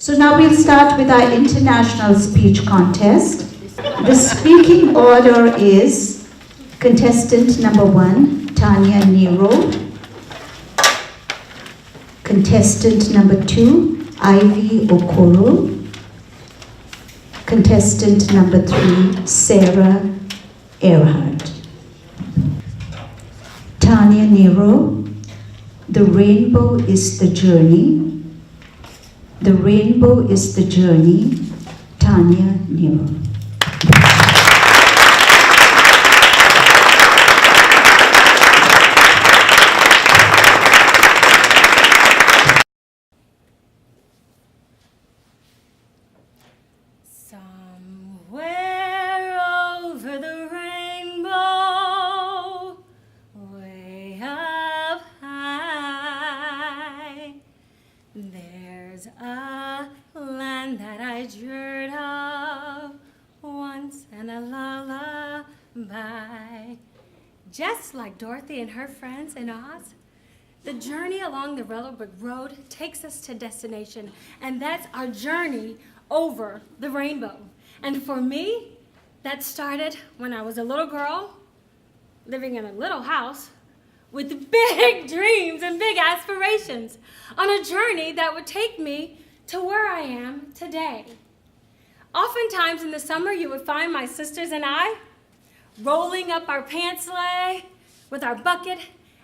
So now we'll start with our international speech contest. The speaking order is contestant number 1, Tanya Nero. Contestant number 2, Ivy Okoro. Contestant number 3, Sarah Earhart. Tanya Nero, the rainbow is the journey. The rainbow is the journey. Tanya Nero. Somewhere over the rainbow, way up high, there's a land that I dreamed of once and a lullaby. Just like Dorothy and her friends in Oz, the journey along the railroad road takes us to destination, and that's our journey over the rainbow. And for me, that started when I was a little girl living in a little house with big dreams and big aspirations on a journey that would take me to where I am today. Oftentimes in the summer, you would find my sisters and I rolling up our pant sleigh with our bucket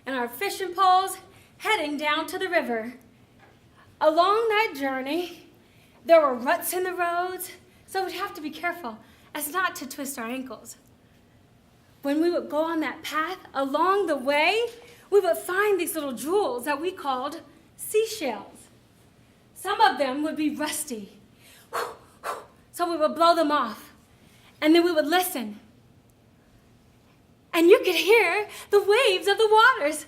and our fishing poles, heading down to the river. Along that journey, there were ruts in the roads, so we'd have to be careful as not to twist our ankles. When we would go on that path, along the way, we would find these little jewels that we called seashells. Some of them would be rusty, so we would blow them off, and then we would listen. And you could hear the waves of the waters.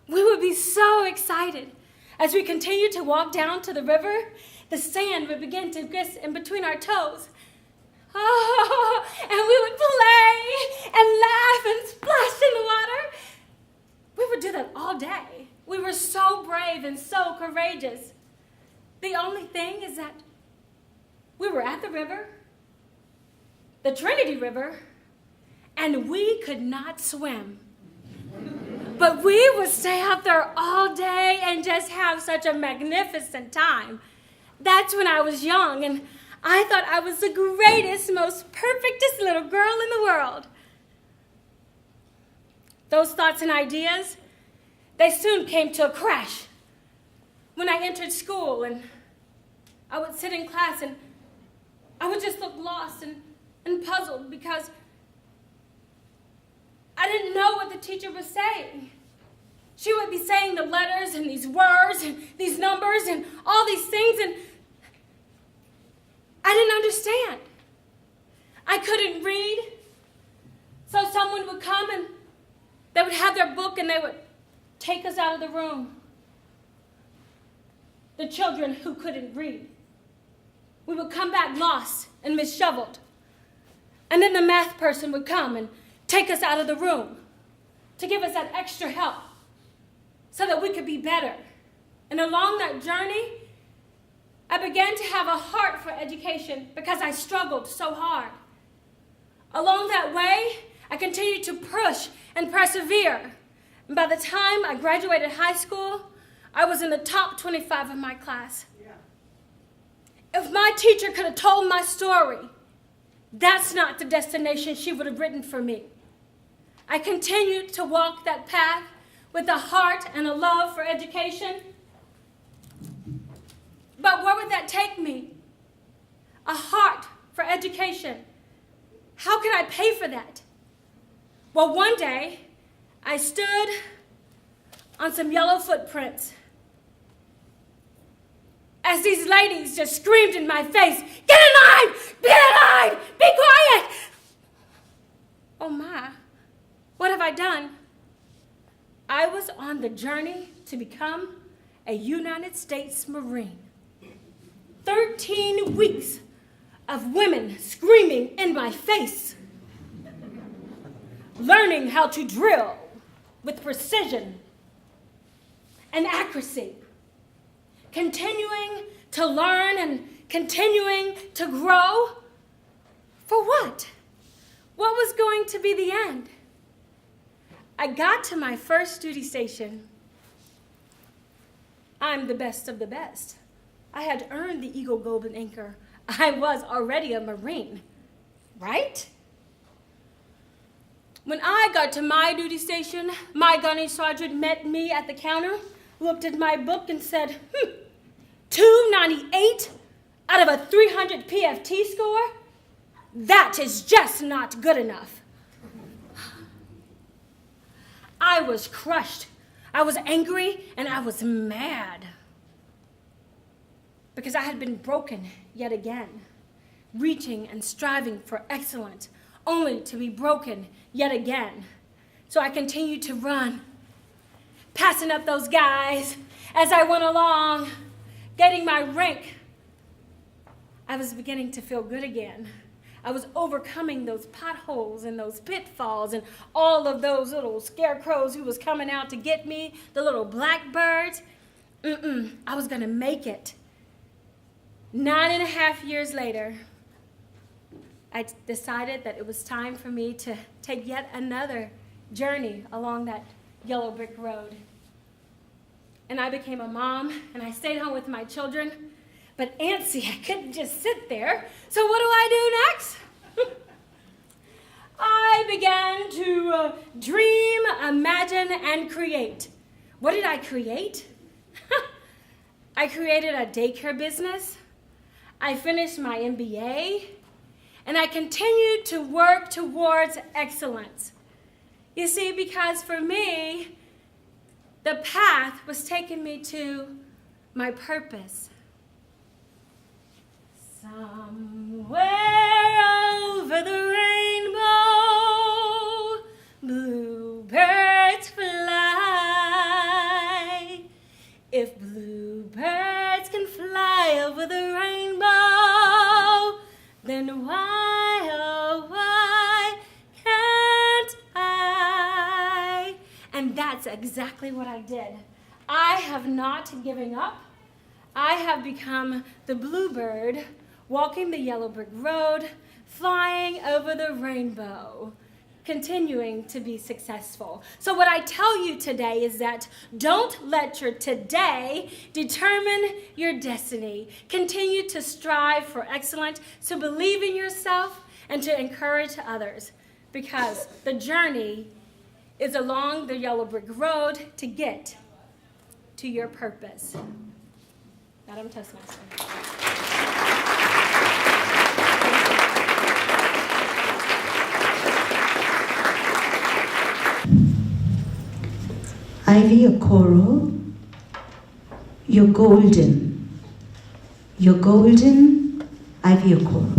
We would be so excited. As we continued to walk down to the river, the sand would begin to get in between our toes. Oh, and we would play and laugh and splash in the water. We would do that all day. We were so brave and so courageous. The only thing is that we were at the river, the Trinity River, and we could not swim. But we would stay out there all day and just have such a magnificent time. That's when I was young, and I thought I was the greatest, most perfectest little girl in the world. Those thoughts and ideas, they soon came to a crash. When I entered school, and I would sit in class, and I would just look lost and puzzled because I didn't know what the teacher was saying. She would be saying the letters and these words and these numbers and all these things, and I didn't understand. I couldn't read, so someone would come and they would have their book and they would take us out of the room. The children who couldn't read. We would come back lost and misheveled. And then the math person would come and take us out of the room to give us that extra help so that we could be better. And along that journey, I began to have a heart for education because I struggled so hard. Along that way, I continued to push and persevere. And by the time I graduated high school, I was in the top 25 of my class. Yeah. If my teacher could have told my story, that's not the destination she would have written for me. I continued to walk that path with a heart and a love for education. But where would that take me? A heart for education. How could I pay for that? Well, one day, I stood on some yellow footprints as these ladies just screamed in my face, "Get in line! Be in line! Be quiet!" Oh my, what have I done? I was on the journey to become a United States Marine. 13 weeks of women screaming in my face, learning how to drill with precision and accuracy, continuing to learn and continuing to grow. For what? What was going to be the end? I got to my first duty station. I'm the best of the best. I had earned the Eagle Golden Anchor. I was already a Marine, right? When I got to my duty station, my gunny sergeant met me at the counter, looked at my book and said, 298 out of a 300 PFT score? That is just not good enough. I was crushed. I was angry and I was mad because I had been broken yet again, reaching and striving for excellence, only to be broken yet again. So I continued to run, passing up those guys as I went along, getting my rank. I was beginning to feel good again. I was overcoming those potholes and those pitfalls and all of those little scarecrows who was coming out to get me, the little blackbirds. I was gonna make it. 9.5 years later, I decided that it was time for me to take yet another journey along that yellow brick road. And I became a mom, and I stayed home with my children. But antsy, I couldn't just sit there. So what do I do next? I began to dream, imagine, and create. What did I create? I created a daycare business. I finished my MBA. And I continued to work towards excellence. You see, because for me, the path was taking me to my purpose. Somewhere over the rainbow, bluebirds fly. If bluebirds can fly over the rainbow, then why, oh, why can't I? And that's exactly what I did. I have not given up. I have become the bluebird, walking the yellow brick road, flying over the rainbow, continuing to be successful. So what I tell you today is that don't let your today determine your destiny. Continue to strive for excellence, to believe in yourself, and to encourage others, because the journey is along the yellow brick road to get to your purpose. Madam Toastmaster. Ivy Okoro, you're golden. You're golden, Ivy Okoro.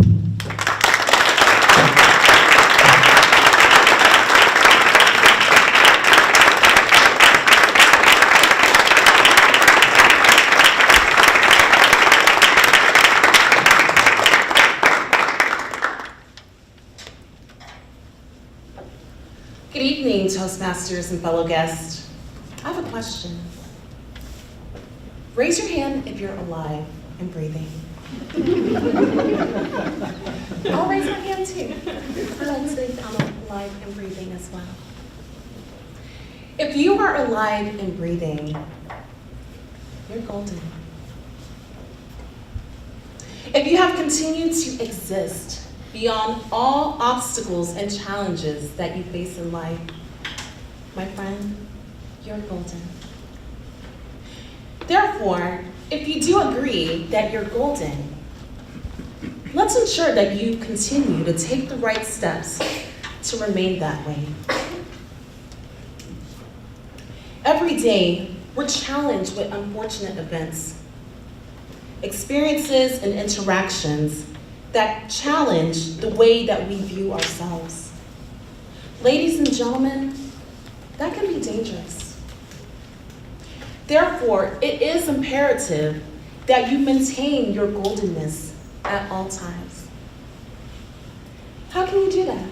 Good evening, Toastmasters and fellow guests. I have a question. Raise your hand if you're alive and breathing. I'll raise my hand too. I like to think I'm alive and breathing as well. If you are alive and breathing, you're golden. If you have continued to exist beyond all obstacles and challenges that you face in life, my friend, you're golden. Therefore, if you do agree that you're golden, let's ensure that you continue to take the right steps to remain that way. Every day, we're challenged with unfortunate events, experiences, and interactions that challenge the way that we view ourselves. Ladies and gentlemen, that can be dangerous. Therefore, it is imperative that you maintain your goldenness at all times. How can you do that?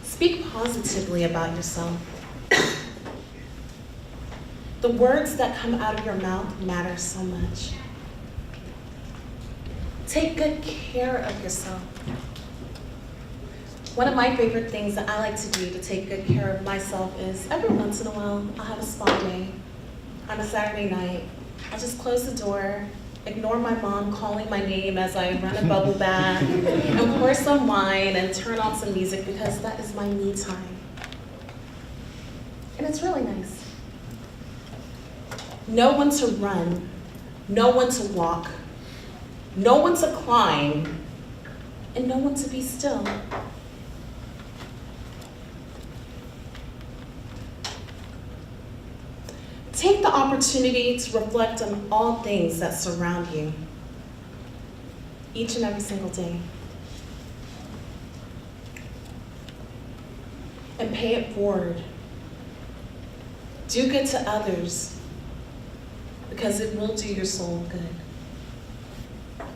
Speak positively about yourself. The words that come out of your mouth matter so much. Take good care of yourself. One of my favorite things that I like to do to take good care of myself is every once in a while, I'll have a spa day. On a Saturday night, I'll just close the door, ignore my mom calling my name as I run a bubble bath, and pour some wine and turn on some music because that is my me time. And it's really nice. No one to run, no one to walk, no one to climb, and no one to be still. Take the opportunity to reflect on all things that surround you, each and every single day. And pay it forward. Do good to others, because it will do your soul good.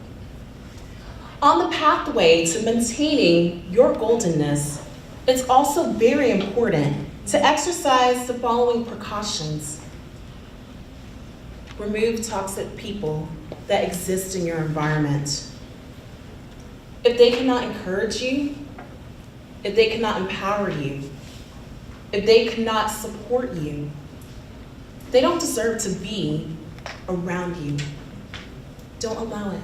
On the pathway to maintaining your goldenness, it's also very important to exercise the following precautions. Remove toxic people that exist in your environment. If they cannot encourage you, if they cannot empower you, if they cannot support you, they don't deserve to be around you. Don't allow it.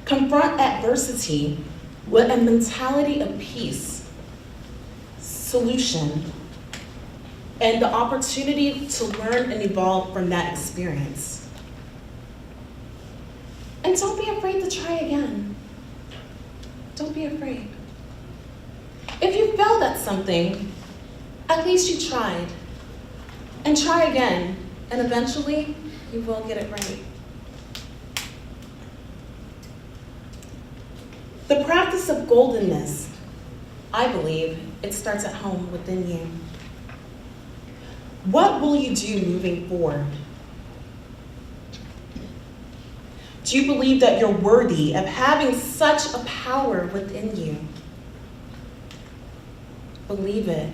Confront adversity with a mentality of peace, solution, and the opportunity to learn and evolve from that experience. And don't be afraid to try again. Don't be afraid. If you failed at something, at least you tried. And try again, and eventually you will get it right. The practice of goldenness, I believe, it starts at home within you. What will you do moving forward? Do you believe that you're worthy of having such a power within you? Believe it.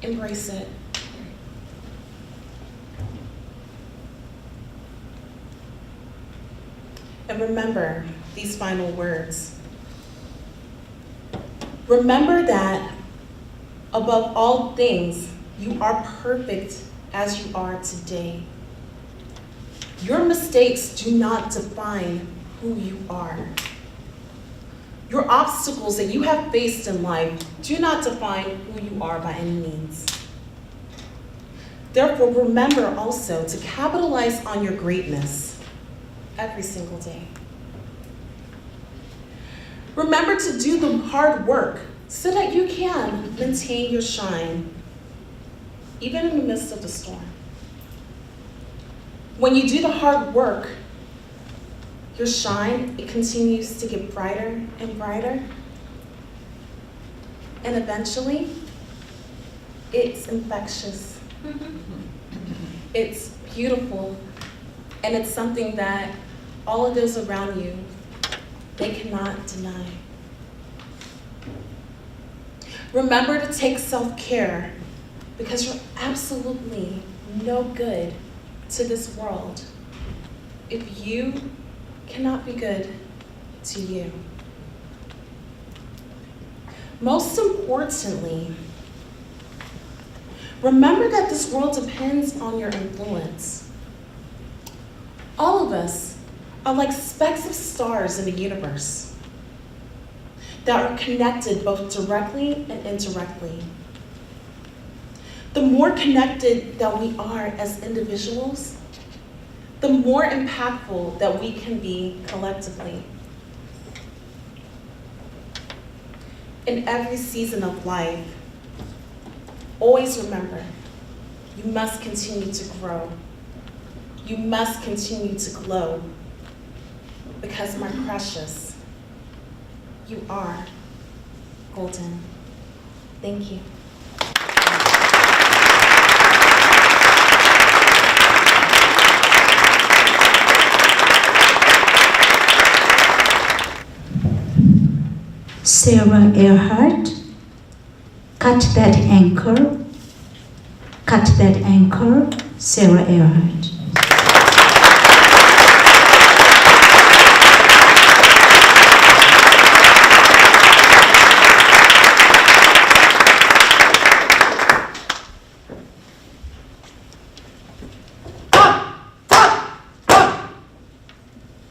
Embrace it. And remember these final words. Remember that above all things, you are perfect as you are today. Your mistakes do not define who you are. Your obstacles that you have faced in life do not define who you are by any means. Therefore, remember also to capitalize on your greatness every single day. Remember to do the hard work so that you can maintain your shine, even in the midst of the storm. When you do the hard work, your shine, it continues to get brighter and brighter. And eventually, it's infectious. It's beautiful. And it's something that all of those around you, they cannot deny. Remember to take self-care, because you're absolutely no good to this world if you cannot be good to you. Most importantly, remember that this world depends on your influence. All of us are like specks of stars in the universe that are connected both directly and indirectly. The more connected that we are as individuals, the more impactful that we can be collectively. In every season of life, always remember, you must continue to grow. You must continue to glow, because my precious, you are golden. Thank you. Sarah Earhart, cut that anchor Cut that anchor, Sarah Earhart.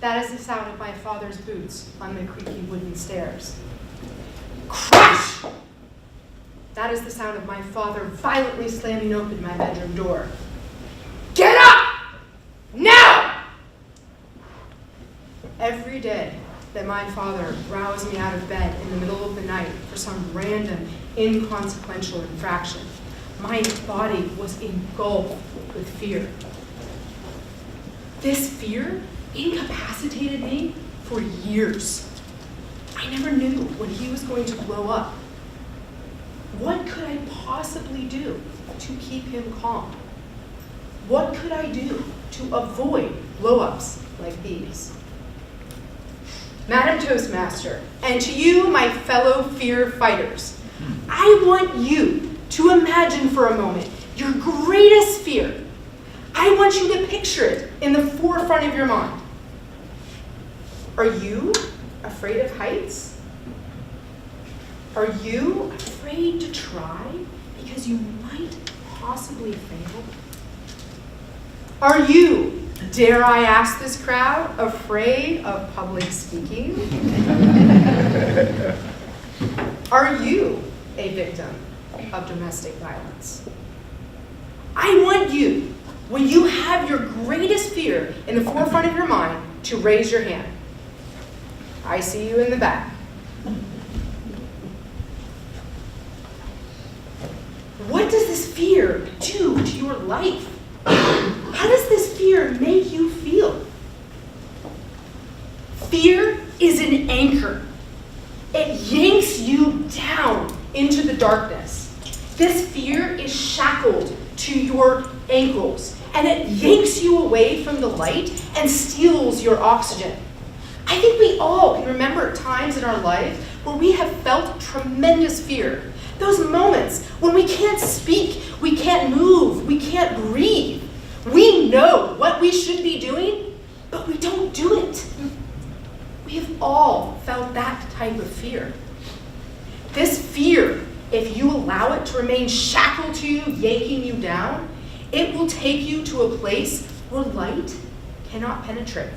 That is the sound of my father's boots on the creaky wooden stairs. Crash! That is the sound of my father violently slamming open my bedroom door. Get up! Now! Every day that my father roused me out of bed in the middle of the night for some random, inconsequential infraction, my body was engulfed with fear. This fear incapacitated me for years. I never knew when he was going to blow up. What could I possibly do to keep him calm? What could I do to avoid blow-ups like these? Madam Toastmaster, and to you, my fellow fear fighters, I want you to imagine for a moment your greatest fear. I want you to picture it in the forefront of your mind. Are you afraid of heights? Are you afraid to try because you might possibly fail? Are you, dare I ask this crowd, afraid of public speaking? Are you a victim of domestic violence? I want you, when you have your greatest fear in the forefront of your mind, to raise your hand. I see you in the back. What does this fear do to your life? How does this fear make you feel? Fear is an anchor. It yanks you down into the darkness. This fear is shackled to your ankles, and it yanks you away from the light and steals your oxygen. I think we all can remember times in our life where we have felt tremendous fear. Those moments when we can't speak, we can't move, we can't breathe. We know what we should be doing, but we don't do it. We have all felt that type of fear. This fear, if you allow it to remain shackled to you, yanking you down, it will take you to a place where light cannot penetrate.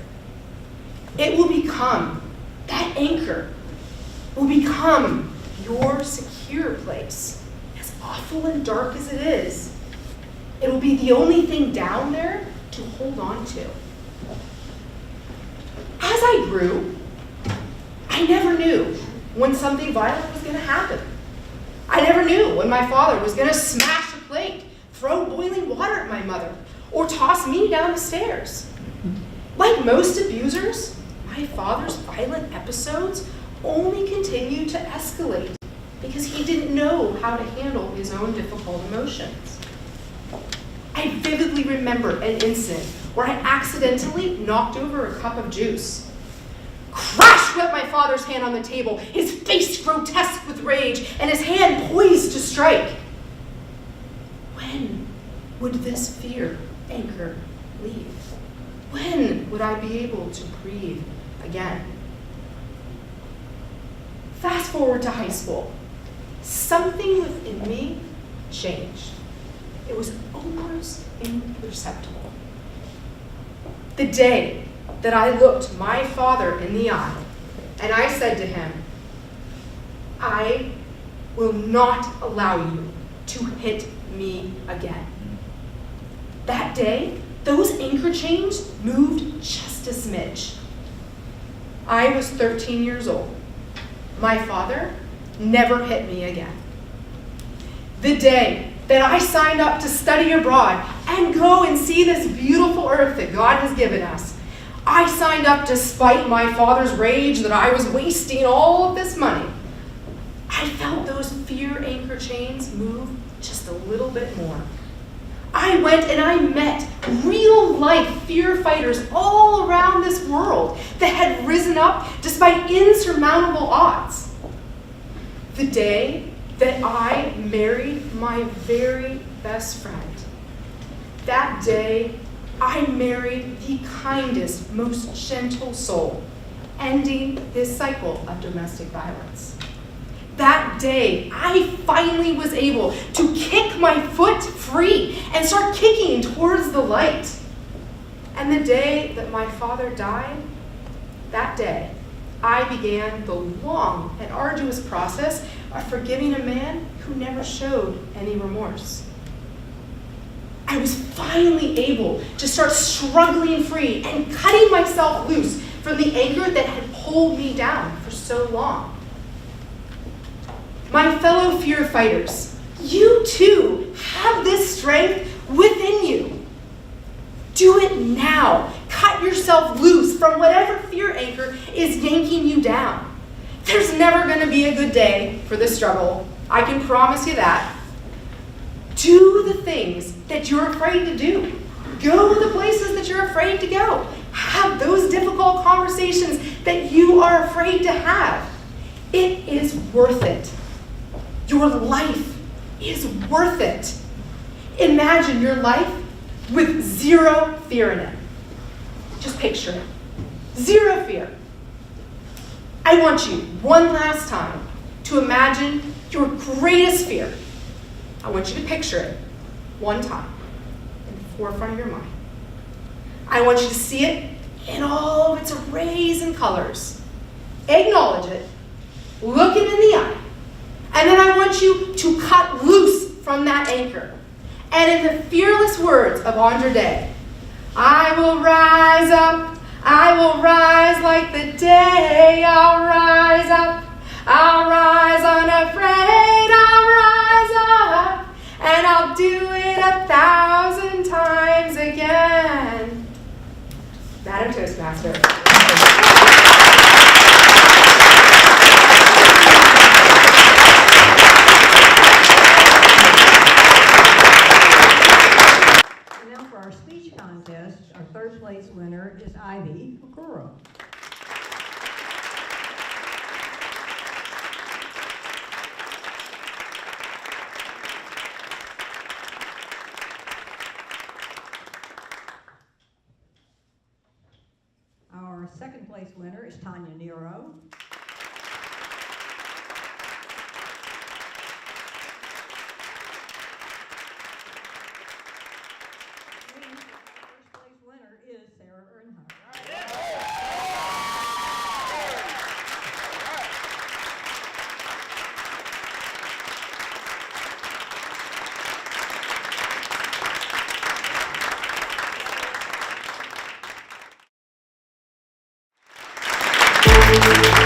It will become, that anchor will become your secure place. As awful and dark as it is, it will be the only thing down there to hold on to. As I grew, I never knew when something violent was going to happen. I never knew when my father was going to smash a plate, throw boiling water at my mother, or toss me down the stairs. Like most abusers, my father's violent episodes only continued to escalate because he didn't know how to handle his own difficult emotions. I vividly remember an incident where I accidentally knocked over a cup of juice. Crash went my father's hand on the table, his face grotesque with rage, and his hand poised to strike. When would this fear anchor leave? When would I be able to breathe again? Fast forward to high school. Something within me changed. It was almost imperceptible. The day that I looked my father in the eye and I said to him, I will not allow you to hit me again. That day, those anchor chains moved just a smidge. I was 13 years old. My father never hit me again. The day that I signed up to study abroad and go and see this beautiful earth that God has given us, I signed up despite my father's rage that I was wasting all of this money. I felt those fear anchor chains move just a little bit more. I went and I met real life fear fighters all around this world that had risen up despite insurmountable odds. The day that I married my very best friend. That day, I married the kindest, most gentle soul, ending this cycle of domestic violence. That day, I finally was able to kick my foot free and start kicking towards the light. And the day that my father died, that day, I began the long and arduous process of forgiving a man who never showed any remorse. I was finally able to start struggling free and cutting myself loose from the anger that had pulled me down for so long. My fellow fear fighters, you too have this strength within you. Do it now. Cut yourself loose from whatever fear anchor is yanking you down. There's never going to be a good day for this struggle. I can promise you that. Do the things that you're afraid to do. Go to the places that you're afraid to go. Have those difficult conversations that you are afraid to have. It is worth it. Your life is worth it. Imagine your life with zero fear in it. Just picture it. Zero fear. I want you, one last time, to imagine your greatest fear. I want you to picture it one time in the forefront of your mind. I want you to see it in all of its arrays and colors. Acknowledge it. Look it in the eye. And then I want you to cut loose from that anchor. And in the fearless words of Andra Day, I will rise up, I will rise like the day, I'll rise up, I'll rise unafraid, I'll rise up, and I'll do it 1,000 times again. Madam Toastmaster. Our speech contest, our third place winner is Ivy Okoro. Our second place winner is Tanya Nero. Thank you.